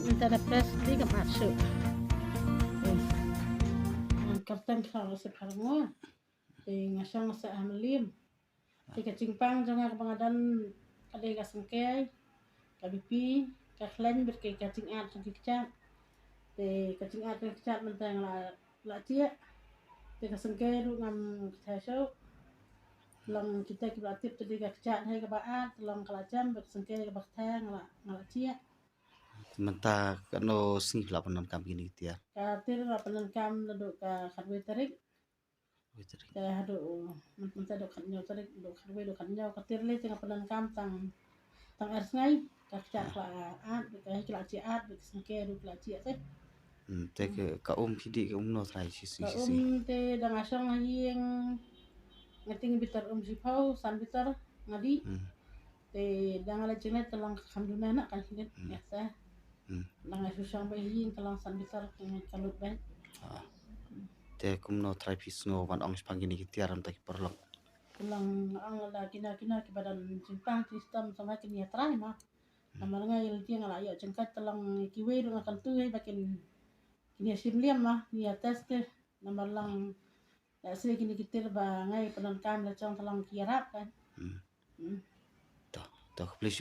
Minta na press di ka masuk. Kapten kalau sekarang ngasang sa amalim. Tika cingpang jangan kebangadan ada kasengkai, kabipi, kaklen berkai kacingat sakitcat. Kacingat sakitcat mentang la cia. Tika sengkai ru ngam kasau. Lang kita kibatif tadi kakcat hai kabaat, lang kalajam bersengkai kabaktang ngala cia. Menta kano sing lapanan kami ni tiar. Katir lapanan kam laduk ka kadwe tarik. Hadu menta dok kanyo tarik dok kadwe dok kanyo katir le tengah panan kam tang arsngai kakcat klaat kai klaciat bersengkai ru klaciat teh. Te ka pidi ka no trai si. Ka te dangasang yang ngating bitar sipau san bitar ngadi. Te dangala jenet telang kamduna nak kan hinet biasa. Lang susang bayi telang san bitar kalut ban. Te no trai pis no wan ong spangini tiar am tak perlok. Telang ang la kina kebadan simpang sistem sama kini trai mah. Nama ngai dia ngala ya jengkat telang kiwe dengan kantu hai bakin kini simliam mah ni atas teh nama lang asli kini kitir ba ngai penan kam la chong telang kiarap kan. Toh please